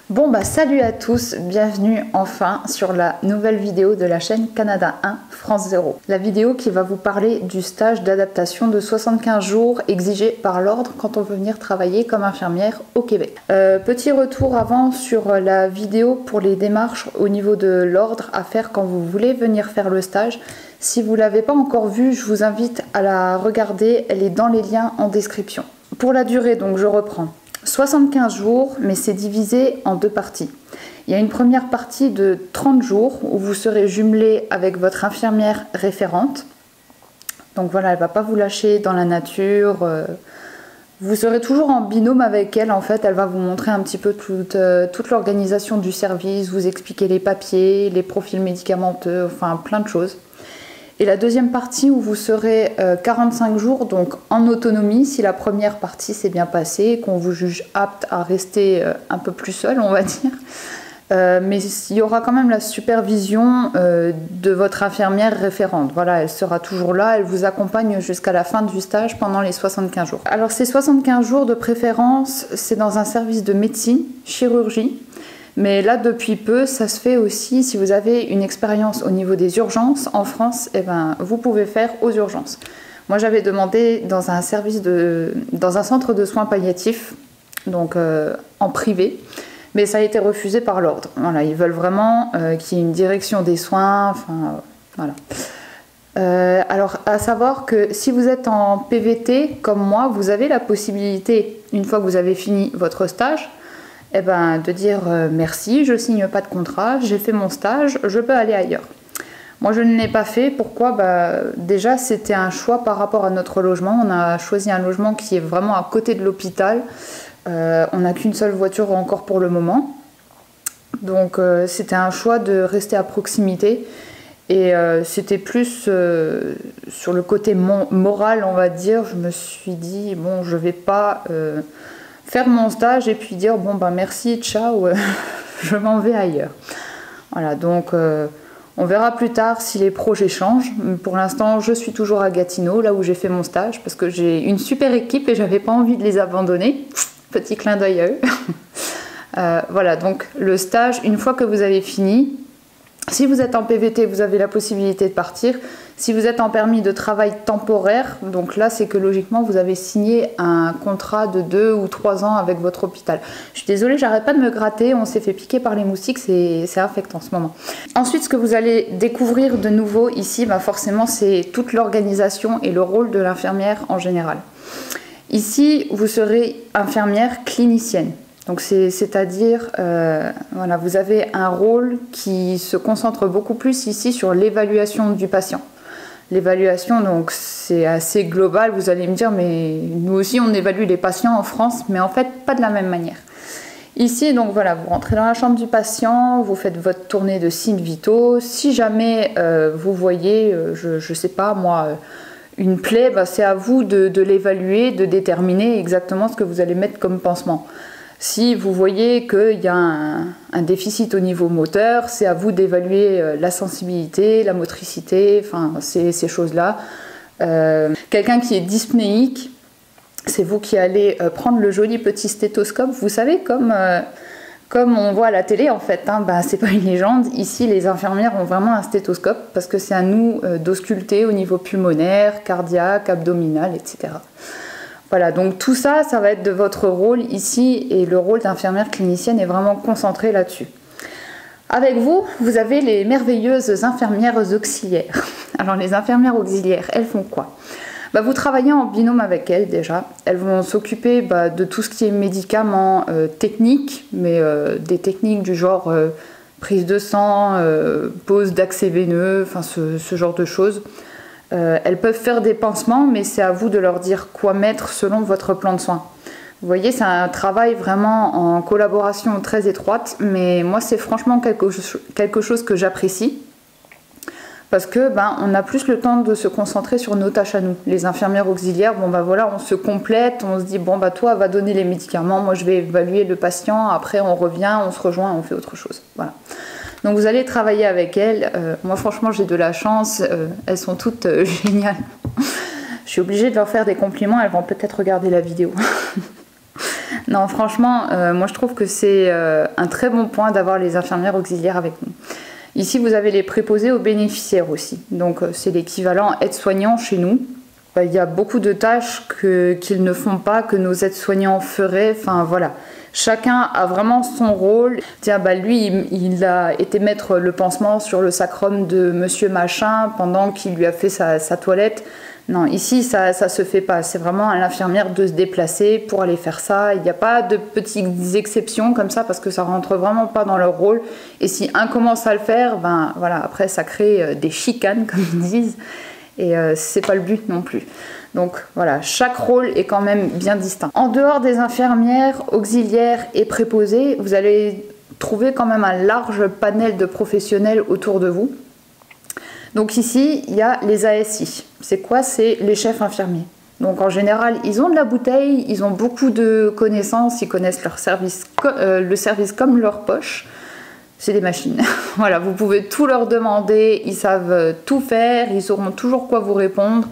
Bon bah salut à tous, bienvenue enfin sur la nouvelle vidéo de la chaîne Canada 1 France 0. La vidéo qui va vous parler du stage d'adaptation de 75 jours exigé par l'ordre quand on veut venir travailler comme infirmière au Québec. Petit retour avant sur la vidéo pour les démarches au niveau de l'ordre à faire quand vous voulez venir faire le stage. Si vous ne l'avez pas encore vue, je vous invite à la regarder, elle est dans les liens en description. Pour la durée, donc je reprends. 75 jours, mais c'est divisé en deux parties. Il y a une première partie de 30 jours où vous serez jumelé avec votre infirmière référente. Donc voilà, elle ne va pas vous lâcher dans la nature. Vous serez toujours en binôme avec elle. En fait, elle va vous montrer un petit peu toute l'organisation du service, vous expliquer les papiers, les profils médicamenteux, enfin plein de choses. Et la deuxième partie où vous serez 45 jours donc en autonomie si la première partie s'est bien passée, qu'on vous juge apte à rester un peu plus seul, on va dire. Mais il y aura quand même la supervision de votre infirmière référente. Voilà, elle sera toujours là, elle vous accompagne jusqu'à la fin du stage pendant les 75 jours. Alors ces 75 jours de préférence, c'est dans un service de médecine, chirurgie. Mais là, depuis peu, ça se fait aussi si vous avez une expérience au niveau des urgences. En France, eh ben, vous pouvez faire aux urgences. Moi, j'avais demandé dans un dans un centre de soins palliatifs, donc en privé, mais ça a été refusé par l'ordre. Voilà, ils veulent vraiment qu'il y ait une direction des soins. Enfin, voilà. Alors, à savoir que si vous êtes en PVT comme moi, vous avez la possibilité, une fois que vous avez fini votre stage, eh ben, de dire merci, je signe pas de contrat, j'ai fait mon stage, je peux aller ailleurs. Moi je ne l'ai pas fait, pourquoi? Déjà c'était un choix par rapport à notre logement, on a choisi un logement qui est vraiment à côté de l'hôpital, on n'a qu'une seule voiture encore pour le moment, donc c'était un choix de rester à proximité et c'était plus sur le côté moral on va dire, je me suis dit bon je vais pas faire mon stage et puis dire bon ben merci, ciao, je m'en vais ailleurs. Voilà, donc on verra plus tard si les projets changent. Pour l'instant, je suis toujours à Gatineau, là où j'ai fait mon stage, parce que j'ai une super équipe et j'avais pas envie de les abandonner. Petit clin d'œil à eux. Voilà, donc le stage, une fois que vous avez fini, si vous êtes en PVT, vous avez la possibilité de partir. Si vous êtes en permis de travail temporaire, donc là c'est que logiquement vous avez signé un contrat de 2 ou 3 ans avec votre hôpital. Je suis désolée, j'arrête pas de me gratter, on s'est fait piquer par les moustiques, c'est infectant en ce moment. Ensuite, ce que vous allez découvrir de nouveau ici, forcément c'est toute l'organisation et le rôle de l'infirmière en général. Ici, vous serez infirmière clinicienne. Donc c'est-à-dire, voilà, vous avez un rôle qui se concentre beaucoup plus ici sur l'évaluation du patient. L'évaluation, donc c'est assez global, vous allez me dire, mais nous aussi on évalue les patients en France, mais en fait pas de la même manière. Ici, donc voilà, vous rentrez dans la chambre du patient, vous faites votre tournée de signes vitaux. Si jamais vous voyez, je sais pas moi, une plaie, c'est à vous de l'évaluer, de déterminer exactement ce que vous allez mettre comme pansement. Si vous voyez qu'il y a un déficit au niveau moteur, c'est à vous d'évaluer la sensibilité, la motricité, enfin ces choses-là. Quelqu'un qui est dyspnéique, c'est vous qui allez prendre le joli petit stéthoscope. Vous savez, comme on voit à la télé en fait, c'est pas une légende. Ici, les infirmières ont vraiment un stéthoscope parce que c'est à nous d'ausculter au niveau pulmonaire, cardiaque, abdominal, etc. Voilà, donc tout ça, ça va être de votre rôle ici et le rôle d'infirmière clinicienne est vraiment concentré là-dessus. Avec vous, vous avez les merveilleuses infirmières auxiliaires. Alors les infirmières auxiliaires, elles font quoi? Vous travaillez en binôme avec elles déjà. Elles vont s'occuper de tout ce qui est médicaments techniques, mais des techniques du genre prise de sang, pose d'accès veineux, enfin ce genre de choses. Elles peuvent faire des pansements, mais c'est à vous de leur dire quoi mettre selon votre plan de soins. Vous voyez, c'est un travail vraiment en collaboration très étroite, mais moi c'est franchement quelque chose que j'apprécie. Parce que on a plus le temps de se concentrer sur nos tâches à nous. Les infirmières auxiliaires, voilà, on se complète, on se dit toi va donner les médicaments, moi je vais évaluer le patient, après on revient, on se rejoint, on fait autre chose. Voilà. Donc vous allez travailler avec elles. Moi franchement j'ai de la chance, elles sont toutes géniales. Je suis obligée de leur faire des compliments, elles vont peut-être regarder la vidéo. Non, franchement, moi je trouve que c'est un très bon point d'avoir les infirmières auxiliaires avec nous. Ici, vous avez les préposés aux bénéficiaires aussi. Donc, c'est l'équivalent aide-soignant chez nous. Il y a beaucoup de tâches qu'ils ne font pas, que nos aides-soignants feraient. Enfin, voilà. Chacun a vraiment son rôle. Tiens, lui, il a été mettre le pansement sur le sacrum de monsieur machin pendant qu'il lui a fait sa toilette. Non, ici, ça se fait pas. C'est vraiment à l'infirmière de se déplacer pour aller faire ça. Il n'y a pas de petites exceptions comme ça parce que ça rentre vraiment pas dans leur rôle. Et si un commence à le faire, voilà, après, ça crée des chicanes, comme ils disent. Et c'est pas le but non plus. Donc voilà, chaque rôle est quand même bien distinct. En dehors des infirmières, auxiliaires et préposées, vous allez trouver quand même un large panel de professionnels autour de vous. Donc ici, il y a les ASI. C'est quoi? C'est les chefs infirmiers. Donc en général, ils ont de la bouteille, ils ont beaucoup de connaissances, ils connaissent leur service, le service comme leur poche. C'est des machines. Voilà, vous pouvez tout leur demander, ils savent tout faire, ils sauront toujours quoi vous répondre.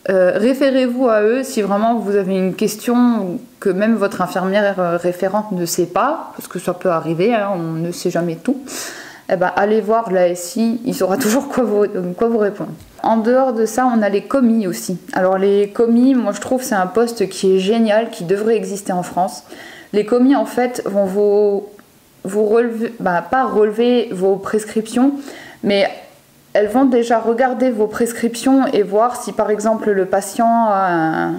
Référez-vous à eux si vraiment vous avez une question que même votre infirmière référente ne sait pas, parce que ça peut arriver, hein, on ne sait jamais tout. Eh ben, allez voir l'ASI, il saura toujours quoi vous répondre. En dehors de ça, on a les commis aussi. Alors les commis, moi je trouve c'est un poste qui est génial, qui devrait exister en France. Les commis en fait vont vous relever, pas relever vos prescriptions, mais elles vont déjà regarder vos prescriptions et voir si par exemple le patient a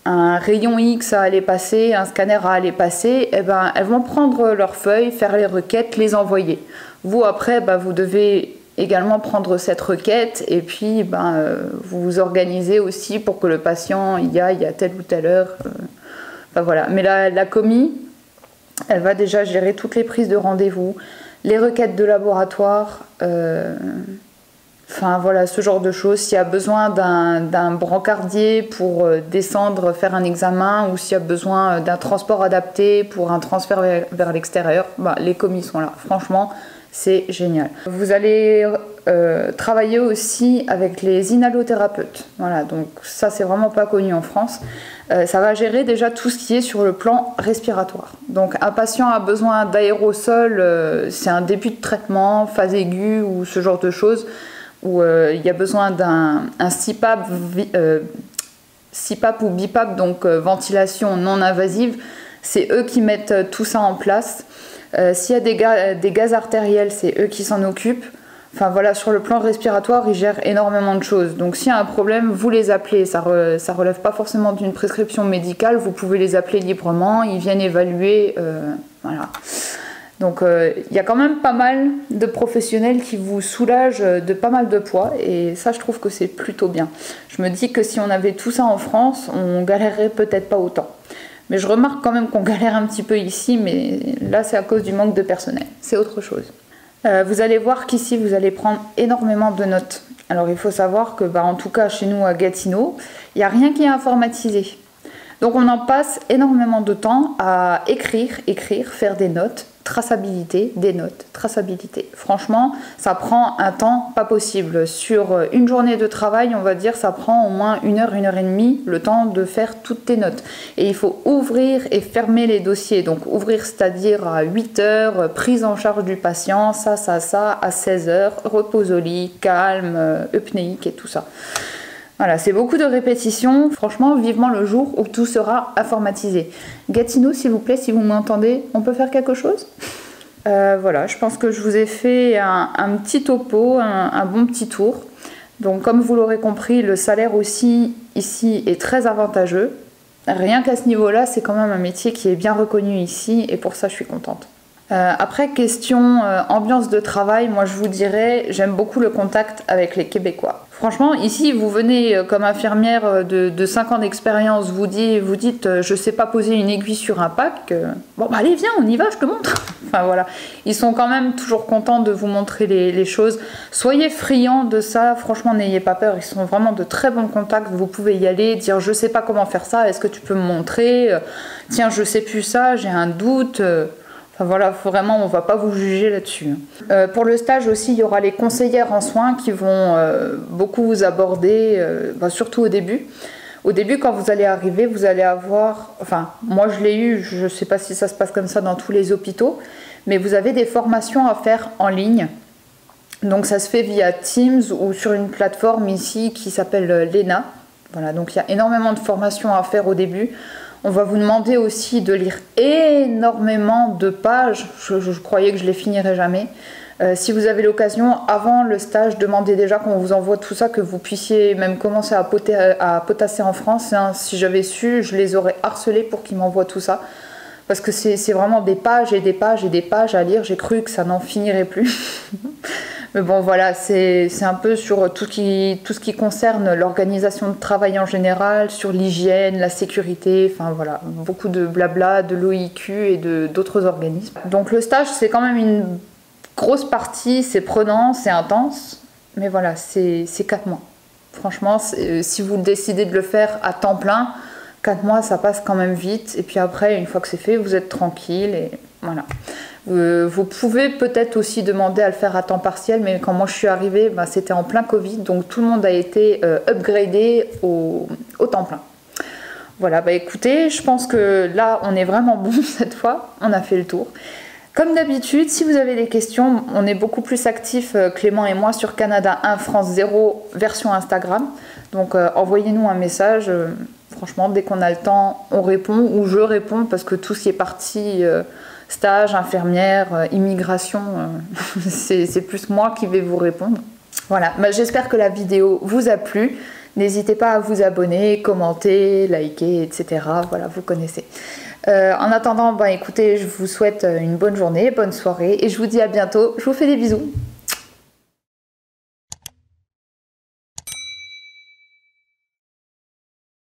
un rayon X à aller passer, un scanner à aller passer, eh ben, elles vont prendre leurs feuilles, faire les requêtes, les envoyer. Vous après, vous devez également prendre cette requête et puis vous vous organisez aussi pour que le patient y aille à telle ou telle heure. Voilà. Mais la commis, elle va déjà gérer toutes les prises de rendez-vous, les requêtes de laboratoire, voilà, ce genre de choses. S'il y a besoin d'un brancardier pour descendre, faire un examen, ou s'il y a besoin d'un transport adapté pour un transfert vers l'extérieur, les commis sont là. Franchement, c'est génial. Vous allez travailler aussi avec les inhalothérapeutes. Voilà, donc ça, c'est vraiment pas connu en France. Ça va gérer déjà tout ce qui est sur le plan respiratoire. Donc un patient a besoin d'aérosol, c'est un début de traitement, phase aiguë ou ce genre de choses, où il y a besoin d'un CPAP, CPAP ou BiPAP, donc ventilation non invasive. C'est eux qui mettent tout ça en place. S'il y a des gaz artériels, c'est eux qui s'en occupent. Enfin voilà, sur le plan respiratoire, ils gèrent énormément de choses. Donc s'il y a un problème, vous les appelez. Ça relève pas forcément d'une prescription médicale. Vous pouvez les appeler librement. Ils viennent évaluer. Voilà. Donc il y a quand même pas mal de professionnels qui vous soulagent de pas mal de poids. Et ça, je trouve que c'est plutôt bien. Je me dis que si on avait tout ça en France, on galérerait peut-être pas autant. Mais je remarque quand même qu'on galère un petit peu ici, mais là c'est à cause du manque de personnel. C'est autre chose. Vous allez voir qu'ici vous allez prendre énormément de notes. Alors il faut savoir que en tout cas chez nous à Gatineau, il n'y a rien qui est informatisé. Donc on en passe énormément de temps à écrire, faire des notes, traçabilité, des notes, traçabilité. Franchement, ça prend un temps pas possible. Sur une journée de travail, on va dire, ça prend au moins 1 heure, 1 heure et demie, le temps de faire toutes tes notes. Et il faut ouvrir et fermer les dossiers. Donc ouvrir, c'est-à-dire à 8 heures, prise en charge du patient, ça, à 16 heures, repose au lit, calme, eupnéique et tout ça. Voilà, c'est beaucoup de répétitions. Franchement, vivement le jour où tout sera informatisé. Gatineau, s'il vous plaît, si vous m'entendez, on peut faire quelque chose ? Voilà, je pense que je vous ai fait un petit topo, un bon petit tour. Donc, comme vous l'aurez compris, le salaire aussi ici est très avantageux. Rien qu'à ce niveau-là, c'est quand même un métier qui est bien reconnu ici et pour ça, je suis contente. Après, question ambiance de travail, moi je vous dirais, j'aime beaucoup le contact avec les Québécois. Franchement, ici, vous venez comme infirmière de 5 ans d'expérience, vous dites je sais pas poser une aiguille sur un pack, allez viens, on y va, je te montre. Enfin voilà, ils sont quand même toujours contents de vous montrer les choses. Soyez friands de ça, franchement n'ayez pas peur, ils sont vraiment de très bons contacts, vous pouvez y aller, dire je sais pas comment faire ça, est-ce que tu peux me montrer, tiens je sais plus ça, j'ai un doute. Enfin voilà, vraiment, on va pas vous juger là-dessus. Pour le stage aussi, il y aura les conseillères en soins qui vont beaucoup vous aborder, surtout au début. Au début, quand vous allez arriver, vous allez avoir, enfin, moi je l'ai eu, je ne sais pas si ça se passe comme ça dans tous les hôpitaux, mais vous avez des formations à faire en ligne. Donc ça se fait via Teams ou sur une plateforme ici qui s'appelle Lena. Voilà, donc il y a énormément de formations à faire au début. On va vous demander aussi de lire énormément de pages. Je croyais que je les finirais jamais. Si vous avez l'occasion, avant le stage, demandez déjà qu'on vous envoie tout ça, que vous puissiez même commencer à potasser en France. Hein. Si j'avais su, je les aurais harcelés pour qu'ils m'envoient tout ça. Parce que c'est vraiment des pages et des pages et des pages à lire. J'ai cru que ça n'en finirait plus. Mais bon, voilà, c'est un peu sur tout ce qui concerne l'organisation de travail en général, sur l'hygiène, la sécurité, enfin voilà, beaucoup de blabla, de l'OIQ et d'autres organismes. Donc le stage, c'est quand même une grosse partie, c'est prenant, c'est intense, mais voilà, c'est 4 mois. Franchement, si vous décidez de le faire à temps plein, 4 mois, ça passe quand même vite. Et puis après, une fois que c'est fait, vous êtes tranquille et voilà. Vous pouvez peut-être aussi demander à le faire à temps partiel, mais quand moi je suis arrivée, bah, c'était en plein Covid, donc tout le monde a été upgradé au temps plein. Voilà, bah écoutez, je pense que là, on est vraiment bon cette fois, on a fait le tour. Comme d'habitude, si vous avez des questions, on est beaucoup plus actifs, Clément et moi, sur Canada 1 France 0 version Instagram. Donc envoyez-nous un message. Franchement, dès qu'on a le temps, on répond ou je réponds parce que tout ce qui est parti stage, infirmière, immigration, c'est plus moi qui vais vous répondre. Voilà, bah, j'espère que la vidéo vous a plu. N'hésitez pas à vous abonner, commenter, liker, etc. Voilà, vous connaissez. En attendant, bah, écoutez, je vous souhaite une bonne journée, bonne soirée et je vous dis à bientôt. Je vous fais des bisous.